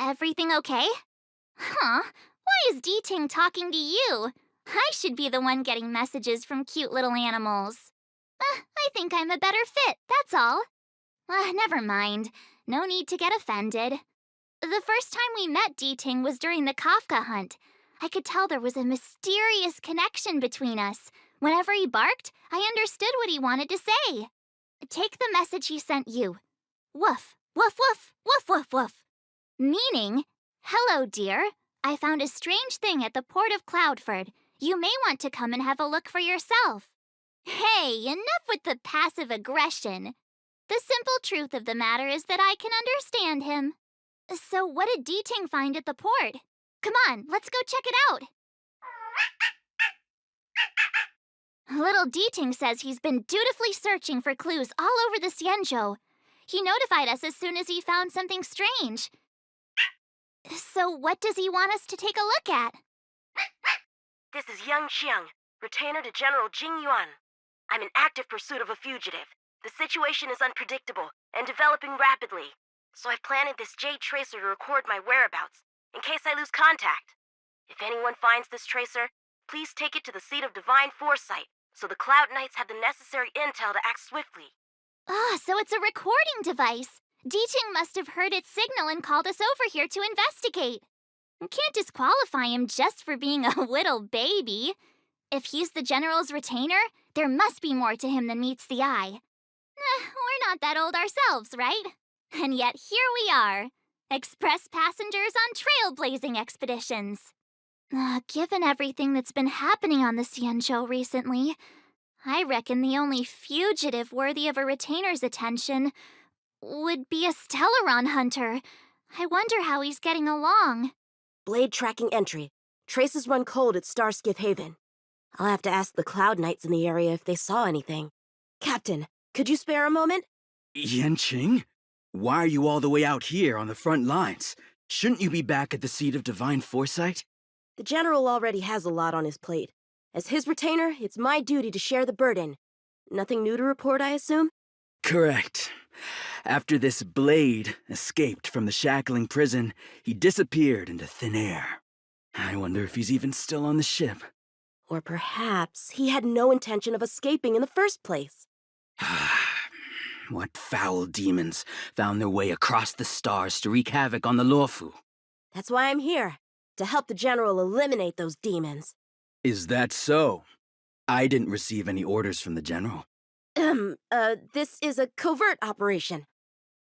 Everything okay? Huh? Why is D-Ting talking to you? I should be the one getting messages from cute little animals. I think I'm a better fit, that's all. Never mind. No need to get offended. The first time we met D-Ting was during the Kafka hunt. I could tell there was a mysterious connection between us. Whenever he barked, I understood what he wanted to say. Take the message he sent you. Woof, woof, woof, woof, woof, woof. Meaning, hello, dear. I found a strange thing at the port of Cloudford. You may want to come and have a look for yourself. Hey, enough with the passive aggression. The simple truth of the matter is that I can understand him. So what did D-Ting find at the port? Come on, let's go check it out. Little D-Ting says he's been dutifully searching for clues all over the Xianzhou. He notified us as soon as he found something strange. So what does he want us to take a look at? This is Yang Xiang, retainer to General Jing Yuan. I'm in active pursuit of a fugitive. The situation is unpredictable and developing rapidly, so I've planted this jade tracer to record my whereabouts, in case I lose contact. If anyone finds this tracer, please take it to the seat of divine foresight, so the Cloud Knights have the necessary intel to act swiftly. So it's a recording device. D-Ting must have heard its signal and called us over here to investigate. Can't disqualify him just for being a little baby. If he's the General's retainer, there must be more to him than meets the eye. We're not that old ourselves, right? And yet here we are, express passengers on trailblazing expeditions. Given everything that's been happening on the Xianzhou recently, I reckon the only fugitive worthy of a retainer's attention would be a Stellaron hunter. I wonder how he's getting along. Blade tracking entry. Traces run cold at Starskiff Haven. I'll have to ask the Cloud Knights in the area if they saw anything. Captain, could you spare a moment? Yanqing? Why are you all the way out here on the front lines? Shouldn't you be back at the seat of divine foresight? The General already has a lot on his plate. As his retainer, it's my duty to share the burden. Nothing new to report, I assume? Correct. After this Blade escaped from the shackling prison, he disappeared into thin air. I wonder if he's even still on the ship. Or perhaps he had no intention of escaping in the first place. What foul demons found their way across the stars to wreak havoc on the Luofu? That's why I'm here, to help the General eliminate those demons. Is that so? I didn't receive any orders from the General. This is a covert operation.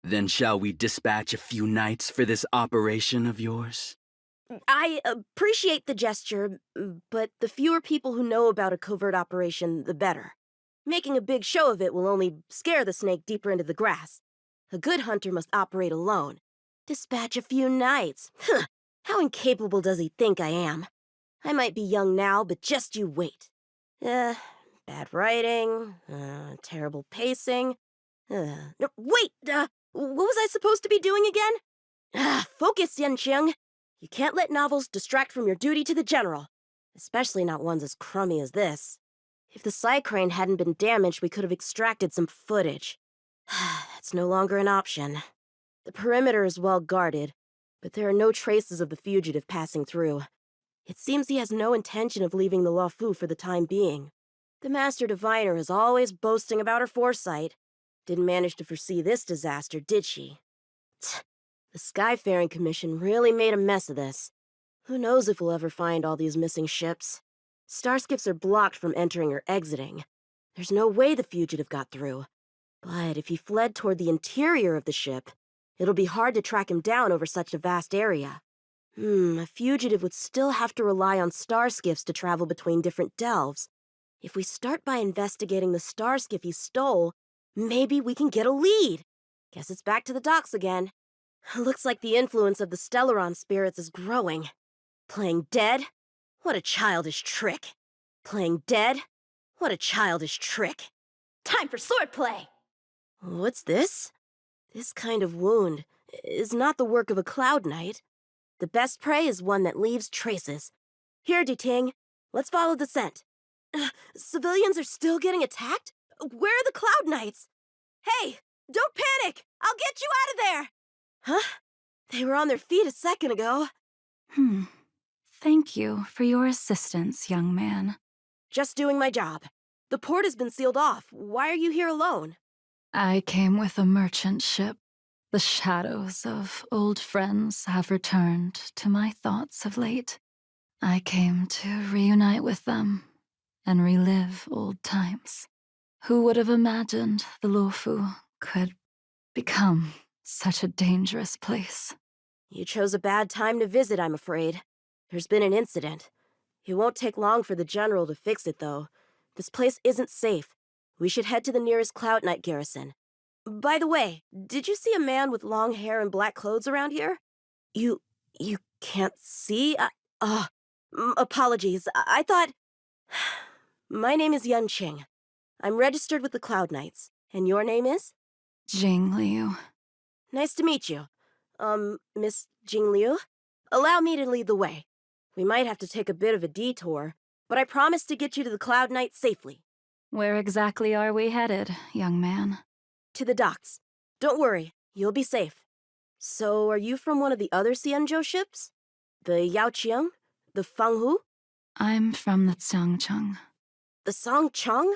Then shall we dispatch a few knights for this operation of yours? I appreciate the gesture, but the fewer people who know about a covert operation, the better. Making a big show of it will only scare the snake deeper into the grass. A good hunter must operate alone. Dispatch a few knights. How incapable does he think I am? I might be young now, but just you wait. Bad writing, terrible pacing. No, wait, what was I supposed to be doing again? Focus, Yanqing. You can't let novels distract from your duty to the General, especially not ones as crummy as this. If the Psycrane hadn't been damaged, we could have extracted some footage. That's no longer an option. The perimeter is well guarded, but there are no traces of the fugitive passing through. It seems he has no intention of leaving the Luofu for the time being. The Master Diviner is always boasting about her foresight. Didn't manage to foresee this disaster, did she? The Skyfaring Commission really made a mess of this. Who knows if we'll ever find all these missing ships? Starskiffs are blocked from entering or exiting. There's no way the fugitive got through. But if he fled toward the interior of the ship, it'll be hard to track him down over such a vast area. A fugitive would still have to rely on starskiffs to travel between different delves. If we start by investigating the starskiff he stole, maybe we can get a lead. Guess it's back to the docks again. Looks like the influence of the Stellaron spirits is growing. Playing dead? What a childish trick. Playing dead? What a childish trick. Time for swordplay! What's this? This kind of wound is not the work of a Cloud Knight. The best prey is one that leaves traces. Here, D-Ting, let's follow the scent. Civilians are still getting attacked? Where are the Cloud Knights? Hey, don't panic! I'll get you out of there! Huh? They were on their feet a second ago. Thank you for your assistance, young man. Just doing my job. The port has been sealed off. Why are you here alone? I came with a merchant ship. The shadows of old friends have returned to my thoughts of late. I came to reunite with them and relive old times. Who would have imagined the Luofu could become such a dangerous place? You chose a bad time to visit, I'm afraid. There's been an incident. It won't take long for the General to fix it, though. This place isn't safe. We should head to the nearest Cloud Knight garrison. By the way, did you see a man with long hair and black clothes around here? You can't see? Apologies. I thought... My name is Yun Qing. I'm registered with the Cloud Knights. And your name is? Jing Liu. Nice to meet you. Miss Jing Liu? Allow me to lead the way. We might have to take a bit of a detour, but I promise to get you to the Cloud Knight safely. Where exactly are we headed, young man? To the docks. Don't worry, you'll be safe. So, are you from one of the other Xianzhou ships? The Yaoqiang? The Fanghu? I'm from the Xiangcheng. The Songcheng?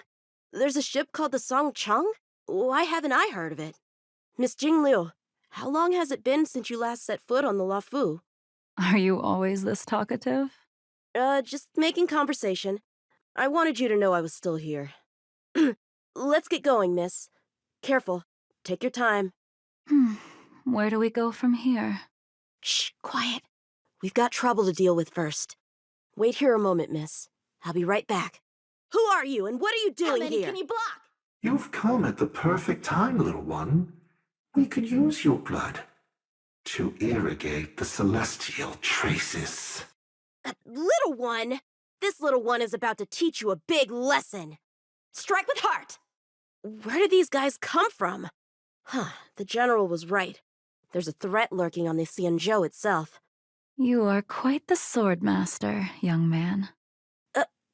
There's a ship called the Songcheng? Why haven't I heard of it? Miss Jing Liu, how long has it been since you last set foot on the Luofu? Are you always this talkative? Just making conversation. I wanted you to know I was still here. Let's get going, miss. Careful. Take your time. Where do we go from here? Shh, quiet. We've got trouble to deal with first. Wait here a moment, miss. I'll be right back. Who are you, and what are you doing How many here? can you block? You've come at the perfect time, little one. We could use your blood to irrigate the celestial traces. Little one? This little one is about to teach you a big lesson. Strike with heart! Where did these guys come from? The General was right. There's a threat lurking on the Xianzhou itself. You are quite the sword master, young man.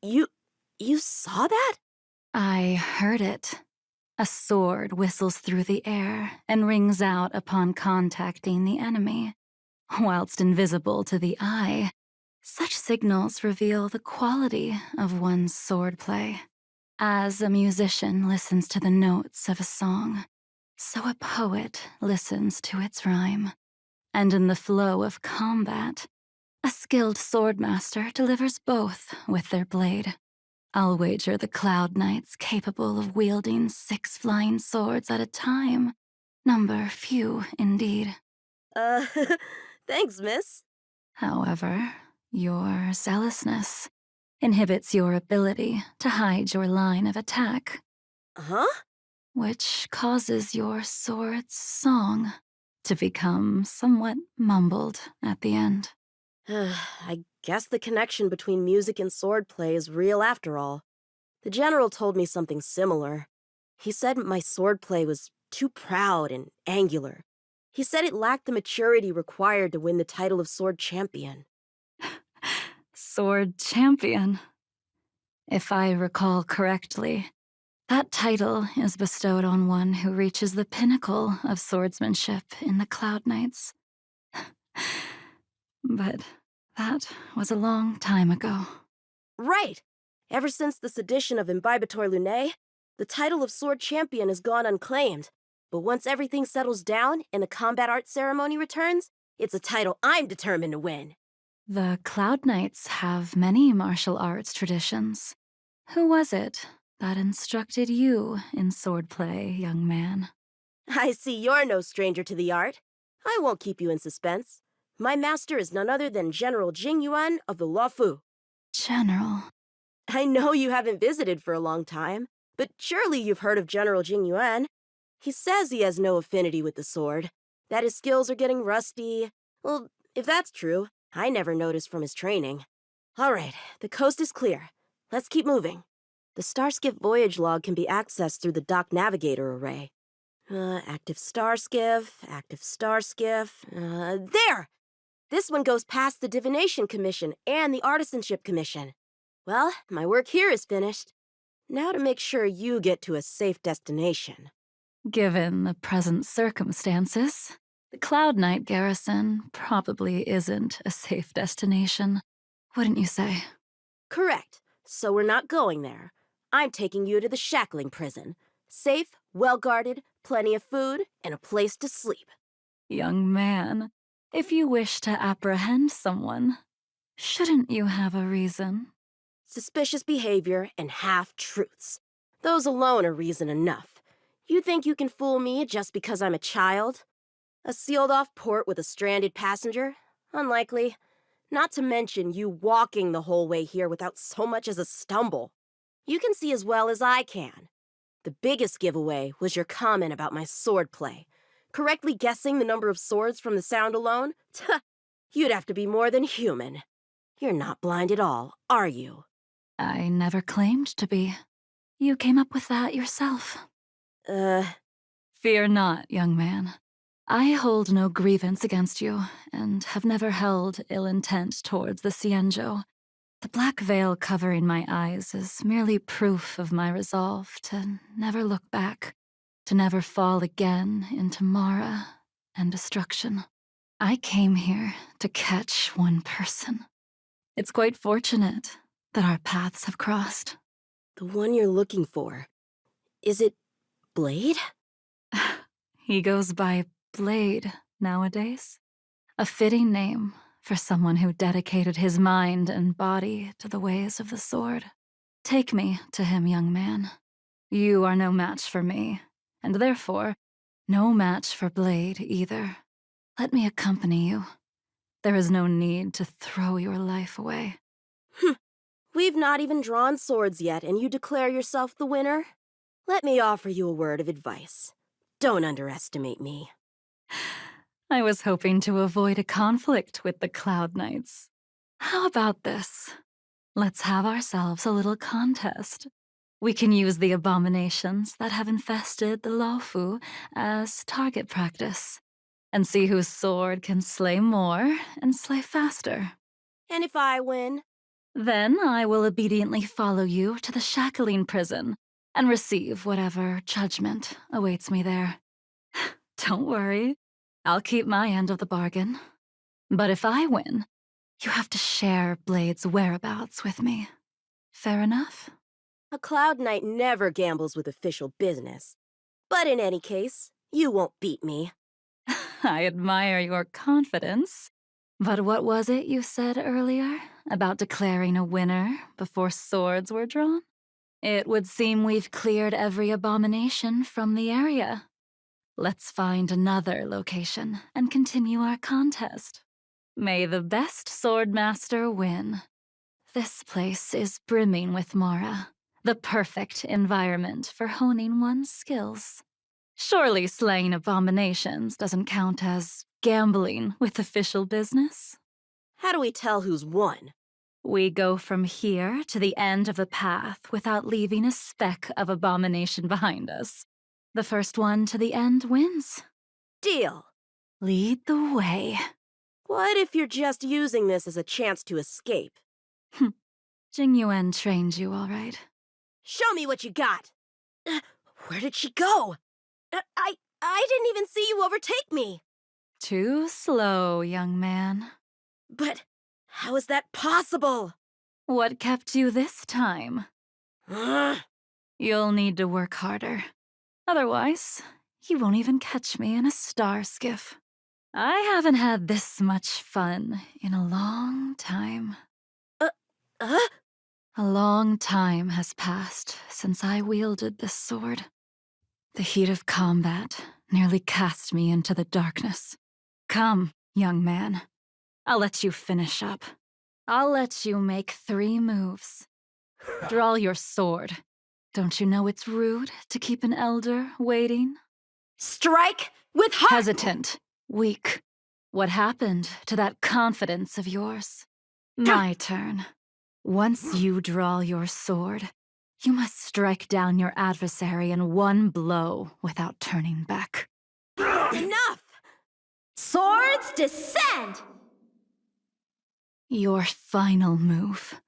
You saw that? I heard it. A sword whistles through the air and rings out upon contacting the enemy. Whilst invisible to the eye, such signals reveal the quality of one's swordplay. As a musician listens to the notes of a song, so a poet listens to its rhyme. And in the flow of combat, a skilled swordmaster delivers both with their blade. I'll wager the Cloud Knights capable of wielding 6 flying swords at a time. Number few, indeed. Thanks, miss. However, your zealousness inhibits your ability to hide your line of attack, Huh? which causes your sword's song to become somewhat mumbled at the end. I guess the connection between music and swordplay is real after all. The General told me something similar. He said my swordplay was too proud and angular. He said it lacked the maturity required to win the title of Sword Champion. Sword Champion. If I recall correctly, that title is bestowed on one who reaches the pinnacle of swordsmanship in the Cloud Knights. But that was a long time ago. Right! Ever since the sedition of Imbibitor Lunae, the title of Sword Champion has gone unclaimed. But once everything settles down and the combat art ceremony returns, it's a title I'm determined to win. The Cloud Knights have many martial arts traditions. Who was it that instructed you in swordplay, young man? I see you're no stranger to the art. I won't keep you in suspense. My master is none other than General Jing Yuan of the Luofu. General. I know you haven't visited for a long time, but surely you've heard of General Jing Yuan. He says he has no affinity with the sword, that his skills are getting rusty. Well, if that's true, I never noticed from his training. All right, the coast is clear. Let's keep moving. The Starskiff voyage log can be accessed through the dock navigator array. Active Starskiff. There! This one goes past the Divination Commission and the Artisanship Commission. Well, my work here is finished. Now to make sure you get to a safe destination. Given the present circumstances, The Cloud Knight garrison probably isn't a safe destination, wouldn't you say? Correct. So we're not going there. I'm taking you to the shackling prison. Safe, well-guarded, plenty of food, and a place to sleep. Young man, if you wish to apprehend someone, shouldn't you have a reason? Suspicious behavior and half-truths. Those alone are reason enough. You think you can fool me just because I'm a child? A sealed-off port with a stranded passenger? Unlikely. Not to mention you walking the whole way here without so much as a stumble. You can see as well as I can. The biggest giveaway was your comment about my swordplay. Correctly guessing the number of swords from the sound alone? You'd have to be more than human. You're not blind at all, are you? I never claimed to be. You came up with that yourself. Fear not, young man. I hold no grievance against you, and have never held ill intent towards the Cienjo. The black veil covering my eyes is merely proof of my resolve to never look back, to never fall again into Mara and destruction. I came here to catch one person. It's quite fortunate that our paths have crossed. The one you're looking for. Is it Blade? He goes by Blade nowadays. A fitting name for someone who dedicated his mind and body to the ways of the sword. Take me to him, young man. You are no match for me, and therefore, no match for Blade either. Let me accompany you. There is no need to throw your life away. We've not even drawn swords yet, and you declare yourself the winner? Let me offer you a word of advice. Don't underestimate me. I was hoping to avoid a conflict with the Cloud Knights. How about this? Let's have ourselves a little contest. We can use the abominations that have infested the Lofu as target practice, and see whose sword can slay more and slay faster. And if I win? Then I will obediently follow you to the shackling prison and receive whatever judgment awaits me there. Don't worry, I'll keep my end of the bargain. But if I win, you have to share Blade's whereabouts with me. Fair enough? A Cloud Knight never gambles with official business. But in any case, you won't beat me. I admire your confidence. But what was it you said earlier about declaring a winner before swords were drawn? It would seem we've cleared every abomination from the area. Let's find another location and continue our contest. May the best swordmaster win. This place is brimming with Mara, the perfect environment for honing one's skills. Surely slaying abominations doesn't count as gambling with official business? How do we tell who's won? We go from here to the end of the path without leaving a speck of abomination behind us. The first one to the end wins. Deal. Lead the way. What if you're just using this as a chance to escape? Jing Yuan trained you, all right. Show me what you got. Where did she go? I didn't even see you overtake me. Too slow, young man. But how is that possible? What kept you this time? Ugh. You'll need to work harder. Otherwise, you won't even catch me in a star skiff. I haven't had this much fun in a long time. A long time has passed since I wielded this sword. The heat of combat nearly cast me into the darkness. Come, young man. I'll let you finish up. I'll let you make 3 moves. Draw your sword. Don't you know it's rude to keep an elder waiting? Strike with heart! Hesitant, weak. What happened to that confidence of yours? My turn. Once you draw your sword, you must strike down your adversary in one blow without turning back. Enough! Swords descend! Your final move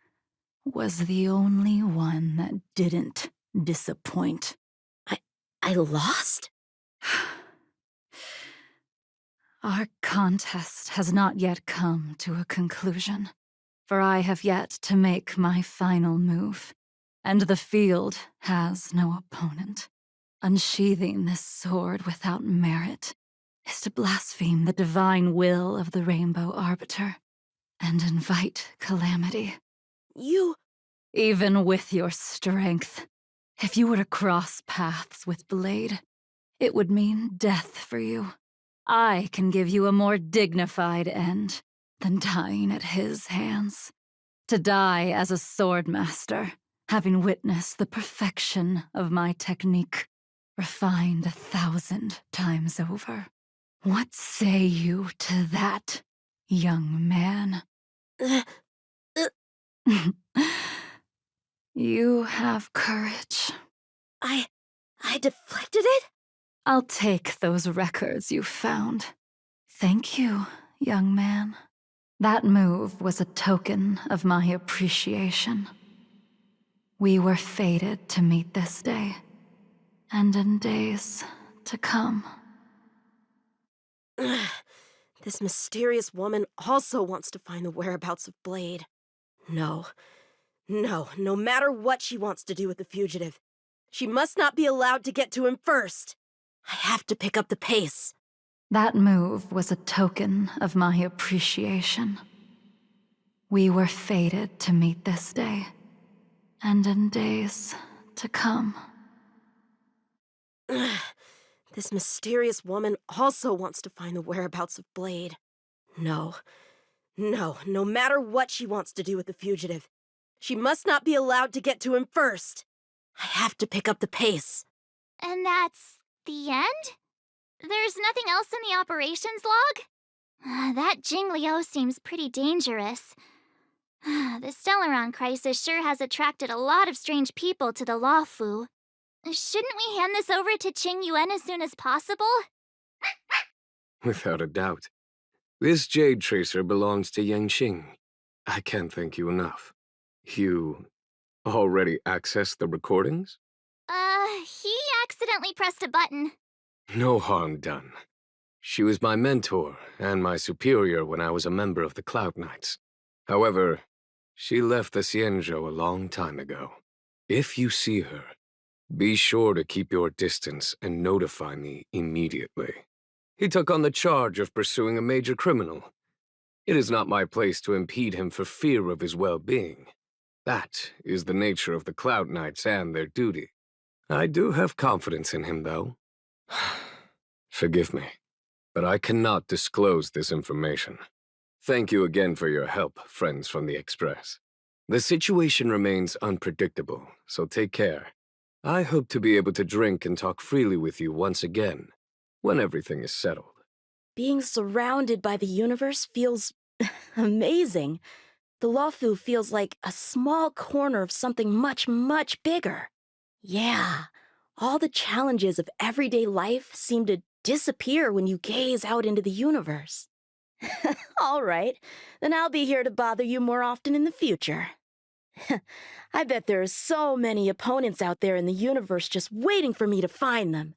was the only one that didn't disappoint. I lost? Our contest has not yet come to a conclusion, for I have yet to make my final move, and the field has no opponent. Unsheathing this sword without merit is to blaspheme the divine will of the Rainbow Arbiter and invite calamity. You... Even with your strength, if you were to cross paths with Blade, it would mean death for you. I can give you a more dignified end than dying at his hands. To die as a swordmaster, having witnessed the perfection of my technique, refined 1,000 times over. What say you to that, young man? You have courage. I deflected it? I'll take those records you found. Thank you, young man. That move was a token of my appreciation. We were fated to meet this day, and in days to come. This mysterious woman also wants to find the whereabouts of Blade. No, no matter what she wants to do with the fugitive, she must not be allowed to get to him first. I have to pick up the pace. That move was a token of my appreciation. We were fated to meet this day, and in days to come. This mysterious woman also wants to find the whereabouts of Blade. No matter what she wants to do with the fugitive, she must not be allowed to get to him first. I have to pick up the pace. And that's the end? There's nothing else in the operations log? That Jing Liu seems pretty dangerous. The Stellaron crisis sure has attracted a lot of strange people to the Luofu. Shouldn't we hand this over to Qing Yuan as soon as possible? Without a doubt. This Jade Tracer belongs to Yangqing. I can't thank you enough. You already accessed the recordings? He accidentally pressed a button. No harm done. She was my mentor and my superior when I was a member of the Cloud Knights. However, she left the Xianzhou a long time ago. If you see her, be sure to keep your distance and notify me immediately. He took on the charge of pursuing a major criminal. It is not my place to impede him for fear of his well-being. That is the nature of the Cloud Knights and their duty. I do have confidence in him, though. Forgive me, but I cannot disclose this information. Thank you again for your help, friends from the Express. The situation remains unpredictable, so take care. I hope to be able to drink and talk freely with you once again, when everything is settled. Being surrounded by the universe feels amazing. The Luofu feels like a small corner of something much, much bigger. Yeah, all the challenges of everyday life seem to disappear when you gaze out into the universe. All right, then I'll be here to bother you more often in the future. I bet there are so many opponents out there in the universe just waiting for me to find them.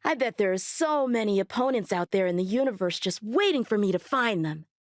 I bet there are so many opponents out there in the universe just waiting for me to find them.